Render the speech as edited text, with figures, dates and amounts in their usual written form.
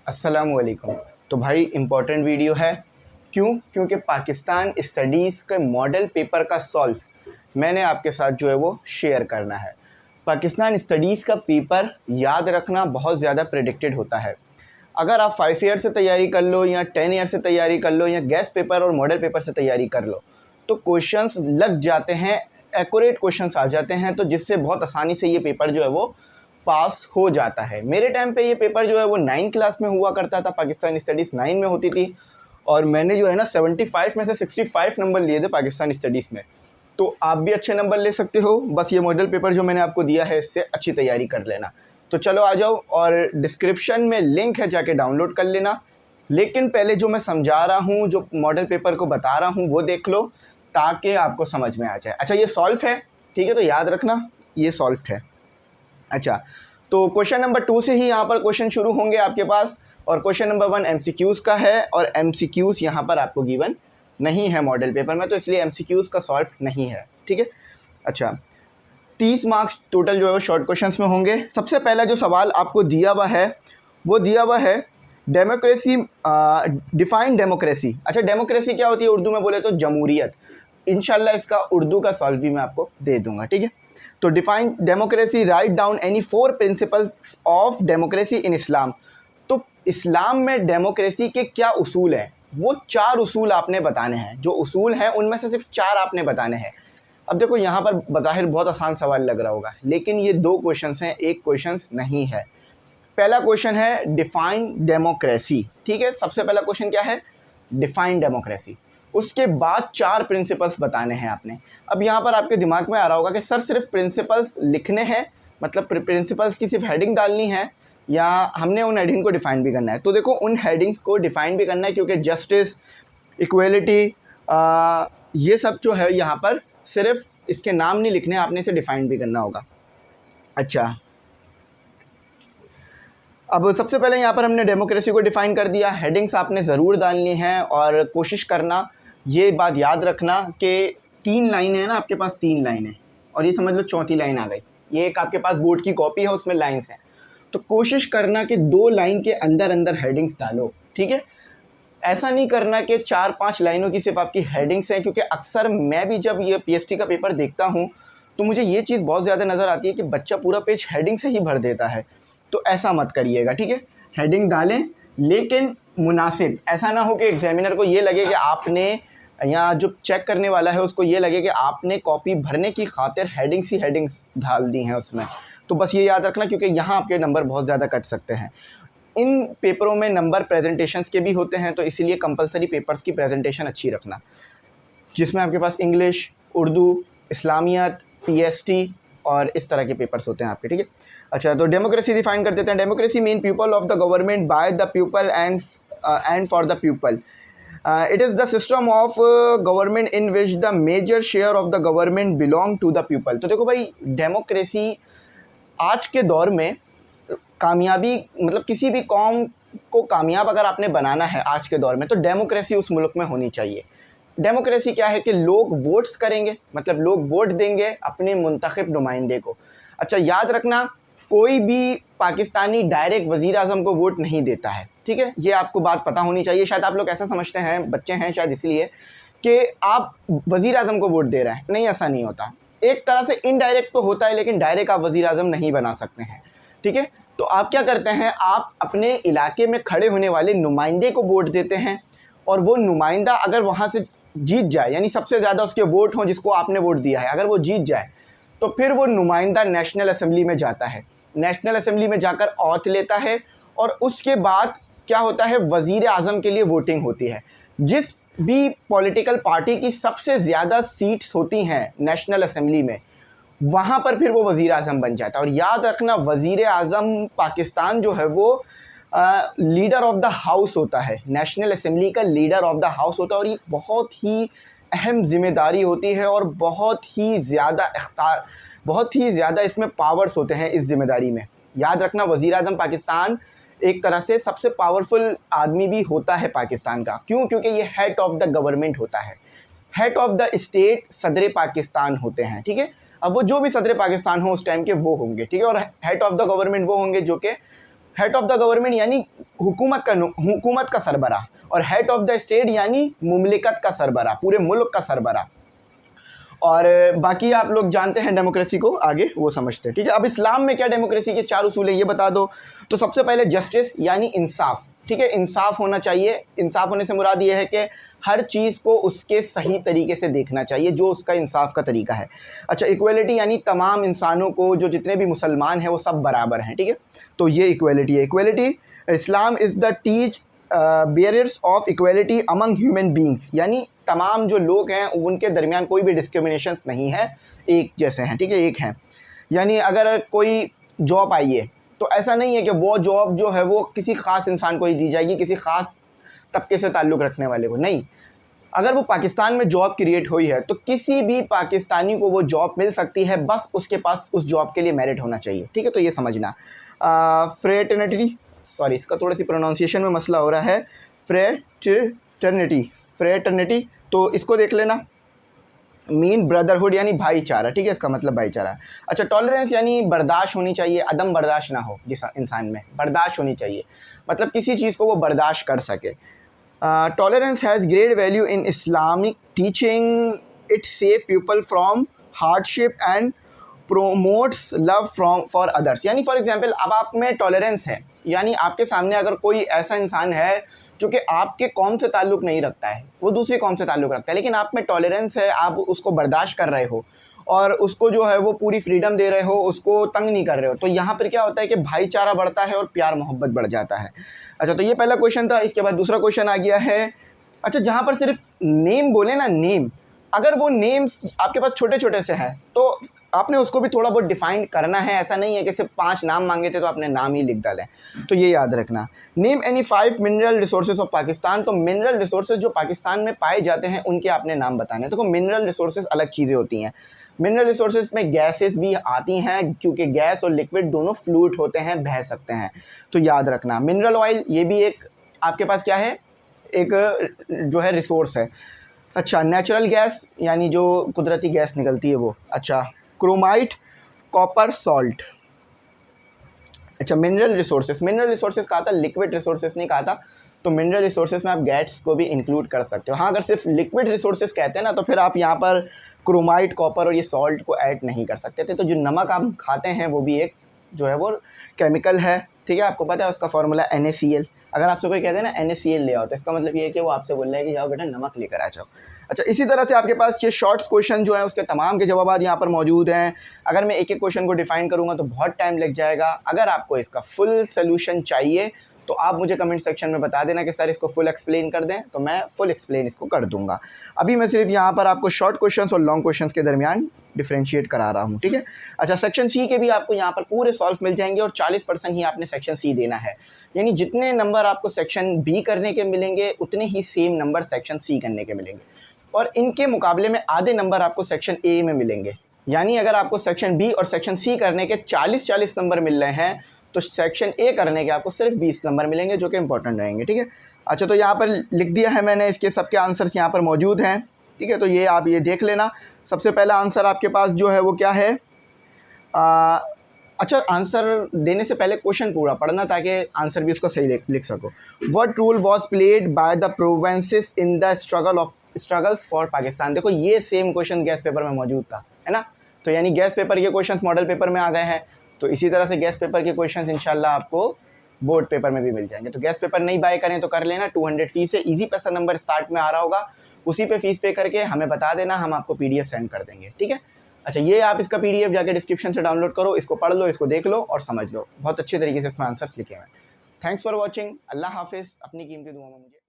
अस्सलामुअलैकुम। तो भाई इम्पोर्टेंट वीडियो है। क्यों? क्योंकि पाकिस्तान स्टडीज़ के मॉडल पेपर का सॉल्व मैंने आपके साथ जो है वो शेयर करना है। पाकिस्तान स्टडीज़ का पेपर याद रखना बहुत ज़्यादा प्रेडिक्टेड होता है। अगर आप 5 ईयर से तैयारी कर लो या 10 ईयर से तैयारी कर लो या गैस पेपर और मॉडल पेपर से तैयारी कर लो तो क्वेश्चंस लग जाते हैं, एक्यूरेट क्वेश्चंस आ जाते हैं, तो जिससे बहुत आसानी से ये पेपर जो है वो पास हो जाता है। मेरे टाइम पे ये पेपर जो है वो 9 क्लास में हुआ करता था, पाकिस्तान स्टडीज़ 9 में होती थी और मैंने जो है ना 75 में से 65 नंबर लिए थे पाकिस्तान स्टडीज़ में। तो आप भी अच्छे नंबर ले सकते हो, बस ये मॉडल पेपर जो मैंने आपको दिया है इससे अच्छी तैयारी कर लेना। तो चलो आ जाओ और डिस्क्रिप्शन में लिंक है, जाके डाउनलोड कर लेना। लेकिन पहले जो मैं समझा रहा हूँ, जो मॉडल पेपर को बता रहा हूँ वो देख लो ताकि आपको समझ में आ जाए। अच्छा, ये सॉल्व है, ठीक है, तो याद रखना ये सॉल्व है। अच्छा, तो क्वेश्चन नंबर 2 से ही यहाँ पर क्वेश्चन शुरू होंगे आपके पास, और क्वेश्चन नंबर 1 MCQs का है और MCQs यहाँ पर आपको गिवन नहीं है मॉडल पेपर में, तो इसलिए MCQs का सॉल्व नहीं है, ठीक है। अच्छा, 30 मार्क्स टोटल जो है वो शॉर्ट क्वेश्चंस में होंगे। सबसे पहला जो सवाल आपको दिया हुआ है वो दिया हुआ है डेमोक्रेसी, डिफाइन डेमोक्रेसी। अच्छा, डेमोक्रेसी क्या होती है उर्दू में बोले तो जमहूरियत। इंशाल्लाह इसका उर्दू का सॉल्व भी मैं आपको दे दूंगा, ठीक है। तो define democracy, write down any 4 principles of democracy in Islam. तो इस्लाम में डेमोक्रेसी के क्या उसूल हैं, वो 4 उसूल आपने बताने हैं। जो उसूल हैं उनमें से सिर्फ 4 आपने बताने हैं। अब देखो यहाँ पर बज़ाहिर बहुत आसान सवाल लग रहा होगा, लेकिन ये 2 क्वेश्चंस हैं, एक क्वेश्चंस नहीं है। पहला क्वेश्चन है डिफाइन डेमोक्रेसी, ठीक है। सबसे पहला क्वेश्चन क्या है? Define democracy. उसके बाद 4 प्रिंसिपल्स बताने हैं आपने। अब यहाँ पर आपके दिमाग में आ रहा होगा कि सर सिर्फ प्रिंसिपल्स लिखने हैं, मतलब प्रिंसिपल्स की सिर्फ हेडिंग डालनी है या हमने उन हेडिंग को डिफ़ाइन भी करना है? तो देखो, उन हेडिंग्स को डिफ़ाइन भी करना है, क्योंकि जस्टिस, इक्वलिटी, ये सब जो है यहाँ पर सिर्फ इसके नाम नहीं लिखने, आपने इसे डिफ़ाइन भी करना होगा। अच्छा, अब सबसे पहले यहाँ पर हमने डेमोक्रेसी को डिफ़ाइन कर दिया। हेडिंग्स आपने ज़रूर डालनी है और कोशिश करना, ये बात याद रखना कि 3 लाइनें हैं ना आपके पास, 3 लाइनें, और ये समझ लो चौथी लाइन आ गई। ये एक आपके पास बोर्ड की कॉपी है, उसमें लाइन्स हैं, तो कोशिश करना कि 2 लाइन के अंदर अंदर हेडिंग्स डालो, ठीक है। ऐसा नहीं करना कि 4-5 लाइनों की सिर्फ आपकी हेडिंग्स हैं, क्योंकि अक्सर मैं भी जब ये PST का पेपर देखता हूँ तो मुझे ये चीज़ बहुत ज़्यादा नज़र आती है कि बच्चा पूरा पेज हेडिंग से ही भर देता है। तो ऐसा मत करिएगा, ठीक है। हेडिंग डालें लेकिन मुनासिब, ऐसा ना हो कि एग्जामिनर को ये लगे कि आपने, या जो चेक करने वाला है उसको ये लगे कि आपने कॉपी भरने की खातिर हेडिंग्स ही हेडिंग्स डाल दी हैं उसमें। तो बस ये याद रखना, क्योंकि यहाँ आपके नंबर बहुत ज़्यादा कट सकते हैं। इन पेपरों में नंबर प्रेजेंटेशंस के भी होते हैं, तो इसीलिए कंपलसरी पेपर्स की प्रेजेंटेशन अच्छी रखना, जिसमें आपके पास इंग्लिश, उर्दू, इस्लामियत, PST और इस तरह के पेपर्स होते हैं आपके, ठीक है। अच्छा, तो डेमोक्रेसी डिफाइन कर देते हैं। Democracy mean people of the government by the people and for the people. It is the system of government in which the major share of the government belong to the people. तो देखो भाई, democracy आज के दौर में कामयाबी, मतलब किसी भी कौम को कामयाब अगर आपने बनाना है आज के दौर में, तो डेमोक्रेसी उस मुल्क में होनी चाहिए। डेमोक्रेसी क्या है कि लोग वोट्स करेंगे, मतलब लोग वोट देंगे अपने मुंतखब नुमाइंदे को। अच्छा, याद रखना, कोई भी पाकिस्तानी डायरेक्ट वज़ीर आज़म को वोट नहीं देता है, ठीक है। ये आपको बात पता होनी चाहिए। शायद आप लोग ऐसा समझते हैं, बच्चे हैं शायद इसलिए, कि आप वज़ीर आज़म को वोट दे रहे हैं। नहीं, ऐसा नहीं होता। एक तरह से इनडायरेक्ट तो होता है, लेकिन डायरेक्ट आप वज़ीर आज़म नहीं बना सकते हैं, ठीक है। तो आप क्या करते हैं, आप अपने इलाके में खड़े होने वाले नुमाइंदे को वोट देते हैं, और वो नुमाइंदा अगर वहाँ से जीत जाए, यानी सबसे ज़्यादा उसके वोट हों जिसको आपने वोट दिया है, अगर वो जीत जाए तो फिर वो नुमाइंदा नेशनल असेंबली में जाता है। नेशनल असेंबली में जाकर औथ लेता है, और उसके बाद क्या होता है, वज़ीर आज़म के लिए वोटिंग होती है। जिस भी पॉलिटिकल पार्टी की सबसे ज़्यादा सीट्स होती हैं नेशनल असेंबली में, वहाँ पर फिर वो वज़ीर आज़म बन जाता है। और याद रखना, वज़ीर आज़म पाकिस्तान जो है वो लीडर ऑफ द हाउस होता है, नेशनल असेंबली का लीडर ऑफ द हाउस होता है, और ये बहुत ही अहम जिम्मेदारी होती है और बहुत ही ज़्यादा इसमें पावर्स होते हैं इस जिम्मेदारी में। याद रखना, वज़ीर आज़म पाकिस्तान एक तरह से सबसे पावरफुल आदमी भी होता है पाकिस्तान का। क्यों? क्योंकि ये हेड ऑफ द गवर्नमेंट होता है, हेड ऑफ द स्टेट सदर पाकिस्तान होते हैं, ठीक है। अब वो जो भी सदर पाकिस्तान हो उस टाइम के वो होंगे, ठीक है, और हेड ऑफ द गवर्नमेंट वो होंगे जो कि हेड ऑफ द गवर्नमेंट यानी हुकूमत का सरबराह, और हेड ऑफ द स्टेट यानी मुमलिकत का सरबराह, पूरे मुल्क का सरबराह। और बाकी आप लोग जानते हैं डेमोक्रेसी को, आगे वो समझते हैं, ठीक है। अब इस्लाम में क्या डेमोक्रेसी के 4 उसूल हैं ये बता दो। तो सबसे पहले जस्टिस यानी इंसाफ, ठीक है, इंसाफ होना चाहिए। इंसाफ होने से मुराद ये है कि हर चीज़ को उसके सही तरीके से देखना चाहिए, जो उसका इंसाफ का तरीका है। अच्छा, इक्वलिटी यानी तमाम इंसानों को, जो जितने भी मुसलमान हैं वो सब बराबर हैं, ठीक है, तो ये इक्वलिटी है। Equality, Islam is the teach bearers of equality among human beings, यानी तमाम जो लोग हैं उनके दरमियान कोई भी डिस्क्रिमिनेशंस नहीं है, एक जैसे हैं, ठीक है, एक हैं। यानी अगर कोई जॉब आई है तो ऐसा नहीं है कि वो जॉब जो है वो किसी ख़ास इंसान को ही दी जाएगी, किसी ख़ास तबके से ताल्लुक़ रखने वाले को नहीं। अगर वो पाकिस्तान में जॉब क्रिएट हुई है तो किसी भी पाकिस्तानी को वो जॉब मिल सकती है, बस उसके पास उस जॉब के लिए मेरिट होना चाहिए, ठीक है, तो ये समझना। फ्रेटर्निटी, सॉरी इसका थोड़ी सी प्रोनाउंसिएशन में मसला हो रहा है, फ्रेटर्निटी, तो इसको देख लेना। मीन ब्रदरहुड यानी भाईचारा, ठीक है, इसका मतलब भाईचारा है। अच्छा, टॉलरेंस यानी बर्दाश्त होनी चाहिए, अदम बर्दाश्त ना हो, जिस इंसान में बर्दाश्त होनी चाहिए, मतलब किसी चीज़ को वो बर्दाश्त कर सके। Tolerance has great value in Islamic teaching, it save people from hardship and promotes love for others. यानी फॉर एग्जांपल अब आप में टॉलरेंस है, यानी आपके सामने अगर कोई ऐसा इंसान है जो कि आपके कौम से ताल्लुक़ नहीं रखता है, वो दूसरी कौम से ताल्लुक़ रखता है, लेकिन आप में टॉलरेंस है, आप उसको बर्दाश्त कर रहे हो और उसको जो है वो पूरी फ्रीडम दे रहे हो, उसको तंग नहीं कर रहे हो, तो यहाँ पर क्या होता है कि भाईचारा बढ़ता है और प्यार मोहब्बत बढ़ जाता है। अच्छा, तो ये पहला क्वेश्चन था। इसके बाद दूसरा क्वेश्चन आ गया है, अच्छा जहाँ पर सिर्फ नेम बोले ना, नेम, अगर वो नेम्स आपके पास छोटे छोटे से हैं तो आपने उसको भी थोड़ा बहुत डिफाइन करना है। ऐसा नहीं है कि सिर्फ 5 नाम मांगे थे तो आपने नाम ही लिख डालें, तो ये याद रखना। Name any 5 mineral resources of Pakistan, तो मिनरल रिसोर्सेज जो पाकिस्तान में पाए जाते हैं उनके आपने नाम बताने। देखो मिनरल रिसोर्सेज अलग चीज़ें होती हैं, मिनरल रिसोर्सेज में गैसेस भी आती हैं, क्योंकि गैस और लिक्विड दोनों फ्लूइड होते हैं, बह सकते हैं, तो याद रखना। मिनरल ऑयल ये भी एक आपके पास क्या है, एक जो है रिसोर्स है। अच्छा, नेचुरल गैस यानी जो कुदरती गैस निकलती है वो। अच्छा, क्रोमाइट, कॉपर, सॉल्ट। अच्छा, मिनरल रिसोर्सेज कहा था, लिक्विड रिसोर्सेज नहीं कहा था, तो मिनरल रिसोर्सेज में आप गैस को भी इंक्लूड कर सकते हो। हाँ, अगर सिर्फ लिक्विड रिसोर्सेज कहते हैं ना तो फिर आप यहाँ पर क्रोमाइट, कॉपर और ये सॉल्ट को ऐड नहीं कर सकते थे। तो जो नमक आप खाते हैं वो भी एक जो है वो केमिकल है, ठीक है, आपको पता है उसका फॉर्मूला NaCl। अगर आपसे कोई कहते हैं ना NaCl ले आओ, तो इसका मतलब ये है कि वो आपसे बोल रहा है कि जाओ बेटा नमक लेकर आ जाओ। अच्छा, इसी तरह से आपके पास ये शॉर्ट्स क्वेश्चन जो है उसके तमाम के जवाब यहाँ पर मौजूद हैं। अगर मैं एक एक क्वेश्चन को डिफाइन करूँगा तो बहुत टाइम लग जाएगा। अगर आपको इसका फुल सोल्यूशन चाहिए तो आप मुझे कमेंट सेक्शन में बता देना कि सर इसको फुल एक्सप्लेन कर दें, तो मैं फुल एक्सप्लेन इसको कर दूंगा। अभी मैं सिर्फ यहाँ पर आपको शॉर्ट क्वेश्चंस और लॉन्ग क्वेश्चंस के दरमियान डिफरेंशिएट करा रहा हूँ, ठीक है। अच्छा, सेक्शन सी के भी आपको यहाँ पर पूरे सॉल्व मिल जाएंगे और 40% ही आपने सेक्शन सी देना है, यानी जितने नंबर आपको सेक्शन बी करने के मिलेंगे उतने ही सेम नंबर सेक्शन सी करने के मिलेंगे, और इनके मुकाबले में आधे नंबर आपको सेक्शन ए में मिलेंगे। यानी अगर आपको सेक्शन बी और सेक्शन सी करने के 40-40 नंबर मिल रहे हैं तो सेक्शन ए करने के आपको सिर्फ 20 नंबर मिलेंगे, जो कि इंपॉर्टेंट रहेंगे, ठीक है। अच्छा, तो यहाँ पर लिख दिया है मैंने, इसके सबके आंसर्स यहाँ पर मौजूद हैं, ठीक है, तो ये आप ये देख लेना। सबसे पहला आंसर आपके पास जो है वो क्या है, अच्छा आंसर देने से पहले क्वेश्चन पूरा पढ़ना ताकि आंसर भी उसका सही लिख सको। What role was played by the provinces in the struggles for Pakistan. देखो ये सेम क्वेश्चन गैस पेपर में मौजूद था, है ना, तो यानी गैस पेपर के क्वेश्चन मॉडल पेपर में आ गए हैं, तो इसी तरह से गैस पेपर के क्वेश्चंस इंशाल्लाह आपको बोर्ड पेपर में भी मिल जाएंगे। तो गैस पेपर नहीं बाय करें तो कर लेना, 200 फीस है, इजी पैसा नंबर स्टार्ट में आ रहा होगा, उसी पे फीस पे करके हमें बता देना, हम आपको PDF सेंड कर देंगे, ठीक है। अच्छा, ये आप इसका PDF जाके डिस्क्रिप्शन से डाउनलोड करो, इसको पढ़ लो, इसको देख लो और समझ लो, बहुत अच्छे तरीके से इसमें आंसर्स लिखे हुए हैं। थैंक्स फॉर वॉचिंग, अल्लाह हाफिज़, अपनी कीमती दुआ में मुझे